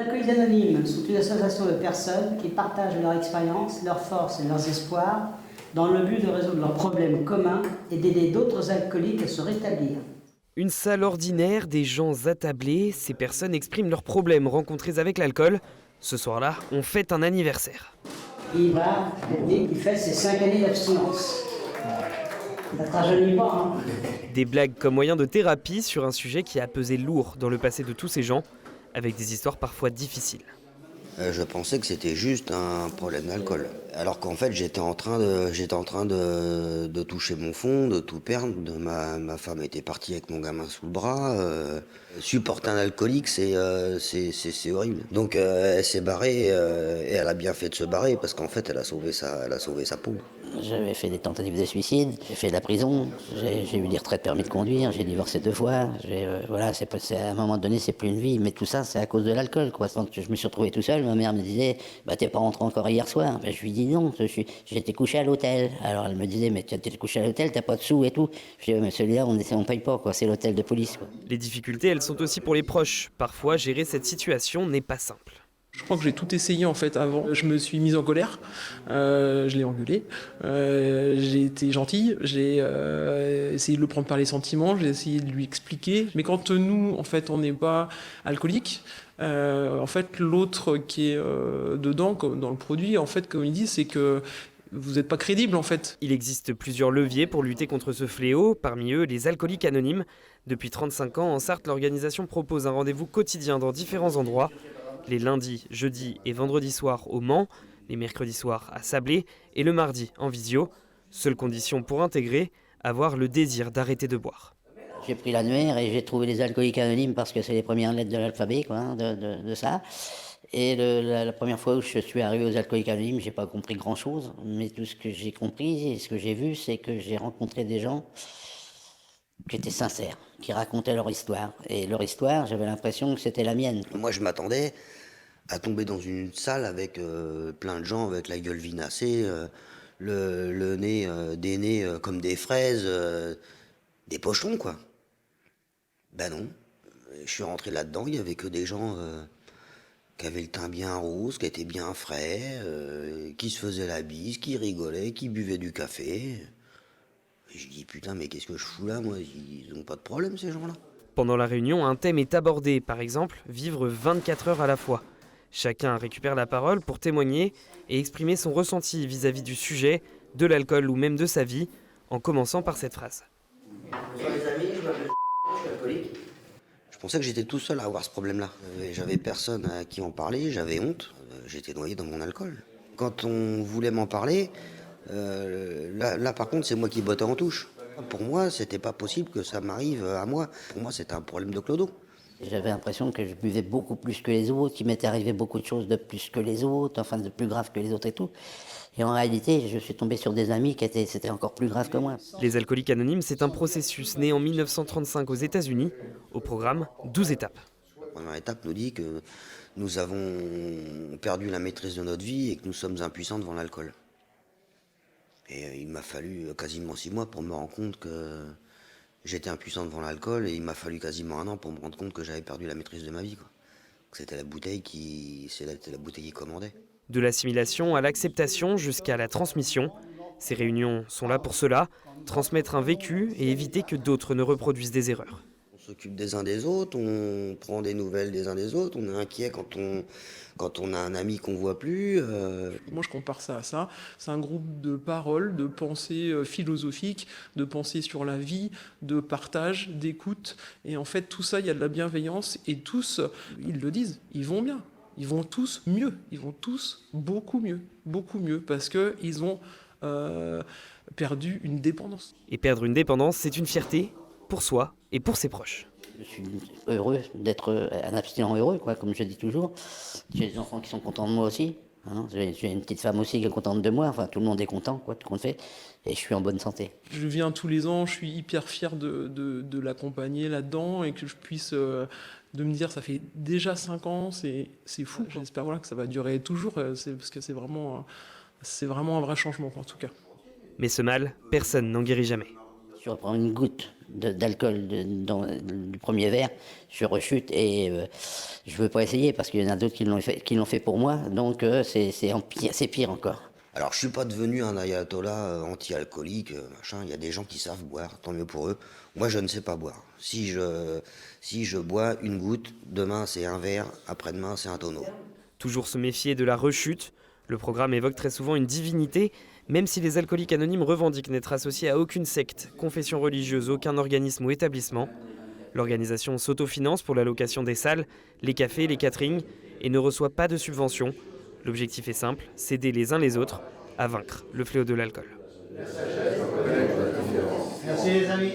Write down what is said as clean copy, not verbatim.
Alcooliques Anonymes sont une association de personnes qui partagent leur expérience, leurs forces et leurs espoirs dans le but de résoudre leurs problèmes communs et d'aider d'autres alcooliques à se rétablir. Une salle ordinaire, des gens attablés, ces personnes expriment leurs problèmes rencontrés avec l'alcool. Ce soir-là, on fête un anniversaire. Ivar, il fait ses 5 années d'abstinence. Ça ne te rajeunit pas, hein. Des blagues comme moyen de thérapie sur un sujet qui a pesé lourd dans le passé de tous ces gens, avec des histoires parfois difficiles. Je pensais que c'était juste un problème d'alcool. Alors qu'en fait, j'étais en train de toucher mon fond, de tout perdre. Ma femme était partie avec mon gamin sous le bras. Supporter un alcoolique, c'est horrible. Donc elle s'est barrée et elle a bien fait de se barrer parce qu'en fait, elle a sauvé sa peau. J'avais fait des tentatives de suicide, j'ai fait de la prison, j'ai eu des retraites de permis de conduire, j'ai divorcé 2 fois. Voilà, à un moment donné, c'est plus une vie, mais tout ça, c'est à cause de l'alcool, quoi. Quand je me suis retrouvé tout seul, ma mère me disait, bah t'es pas rentré encore hier soir. Ben, je lui dis non, j'étais couché à l'hôtel. Alors elle me disait, mais tu étais couché à l'hôtel, t'as pas de sous et tout. Je dis, mais celui-là, on paye pas, quoi. C'est l'hôtel de police, quoi. Les difficultés, elles sont aussi pour les proches. Parfois, gérer cette situation n'est pas simple. Je crois que j'ai tout essayé en fait avant. Je me suis mise en colère, je l'ai engueulé, j'ai été gentille, j'ai essayé de le prendre par les sentiments, j'ai essayé de lui expliquer. Mais quand nous, en fait, on n'est pas alcoolique, en fait, l'autre qui est dedans, comme dans le produit, en fait, comme il dit, c'est que vous n'êtes pas crédible en fait. Il existe plusieurs leviers pour lutter contre ce fléau, parmi eux les alcooliques anonymes. Depuis 35 ans, en Sarthe, l'organisation propose un rendez-vous quotidien dans différents endroits. Les lundis, jeudis et vendredis soirs au Mans, les mercredis soirs à Sablé et le mardi en visio. Seule condition pour intégrer, avoir le désir d'arrêter de boire. J'ai pris l'annuaire et j'ai trouvé les alcooliques anonymes parce que c'est les premières lettres de l'alphabet, quoi, hein, de ça. Et la première fois où je suis arrivé aux alcooliques anonymes, j'ai pas compris grand-chose, mais tout ce que j'ai compris et ce que j'ai vu, c'est que j'ai rencontré des gens qui étaient sincères, qui racontaient leur histoire. Et leur histoire, j'avais l'impression que c'était la mienne. Moi, je m'attendais à tomber dans une salle avec plein de gens avec la gueule vinacée, le nez, des nez comme des fraises, des pochons, quoi. Ben non. Je suis rentré là-dedans, il y avait que des gens qui avaient le teint bien rose, qui étaient bien frais, qui se faisaient la bise, qui rigolaient, qui buvaient du café. Et je dis putain, mais qu'est-ce que je fous là, moi? Ils n'ont pas de problème, ces gens-là. Pendant la réunion, un thème est abordé, par exemple, vivre 24 heures à la fois. Chacun récupère la parole pour témoigner et exprimer son ressenti vis-à-vis du sujet, de l'alcool ou même de sa vie, en commençant par cette phrase. Bonjour les amis, je m'appelle je suis alcoolique. Je pensais que j'étais tout seul à avoir ce problème-là. J'avais personne à qui en parler, j'avais honte, j'étais noyé dans mon alcool. Quand on voulait m'en parler, là par contre c'est moi qui bottais en touche. Pour moi, c'était pas possible que ça m'arrive à moi. Pour moi, c'était un problème de clodo. J'avais l'impression que je buvais beaucoup plus que les autres, qu'il m'était arrivé beaucoup de choses de plus que les autres, enfin de plus grave que les autres et tout. Et en réalité, je suis tombé sur des amis c'était encore plus grave que moi. Les alcooliques anonymes, c'est un processus né en 1935 aux États-Unis. Au programme, 12 étapes. La première étape nous dit que nous avons perdu la maîtrise de notre vie et que nous sommes impuissants devant l'alcool. Et il m'a fallu quasiment 6 mois pour me rendre compte que j'étais impuissant devant l'alcool, et il m'a fallu quasiment 1 an pour me rendre compte que j'avais perdu la maîtrise de ma vie, quoi. Que c'était la bouteille qui commandait. De l'assimilation à l'acceptation jusqu'à la transmission. Ces réunions sont là pour cela, transmettre un vécu et éviter que d'autres ne reproduisent des erreurs. On s'occupe des uns des autres, on prend des nouvelles des uns des autres, on est inquiet quand on a un ami qu'on voit plus. Moi, je compare ça à ça. C'est un groupe de paroles, de pensées philosophiques, de pensées sur la vie, de partage, d'écoute. Et en fait, tout ça, il y a de la bienveillance. Et tous, ils le disent, ils vont bien. Ils vont tous mieux. Ils vont tous beaucoup mieux. Parce qu'ils ont perdu une dépendance. Et perdre une dépendance, c'est une fierté pour soi et pour ses proches. Je suis heureux d'être un abstinent heureux, quoi, comme je dis toujours. J'ai des enfants qui sont contents de moi aussi. Hein. J'ai une petite femme aussi qui est contente de moi. Enfin, tout le monde est content, quoi, tout compte fait. Et je suis en bonne santé. Je viens tous les ans, je suis hyper fier de l'accompagner là-dedans et que je puisse de me dire ça fait déjà 5 ans, c'est fou. J'espère que ça va durer toujours, parce que c'est vraiment un vrai changement en tout cas. Mais ce mal, personne n'en guérit jamais. Je reprends une goutte d'alcool dans le premier verre, je rechute et je veux pas essayer parce qu'il y en a d'autres qui l'ont fait pour moi, donc c'est pire encore. Alors je suis pas devenu un ayatollah anti-alcoolique, machin. Il y a des gens qui savent boire, tant mieux pour eux. Moi je ne sais pas boire. Si je bois une goutte, demain c'est un verre, après-demain c'est un tonneau. Toujours se méfier de la rechute. Le programme évoque très souvent une divinité, même si les alcooliques anonymes revendiquent n'être associés à aucune secte, confession religieuse, aucun organisme ou établissement. L'organisation s'autofinance pour la location des salles, les cafés, les caterings et ne reçoit pas de subventions. L'objectif est simple, s'aider les uns les autres à vaincre le fléau de l'alcool. Merci les amis.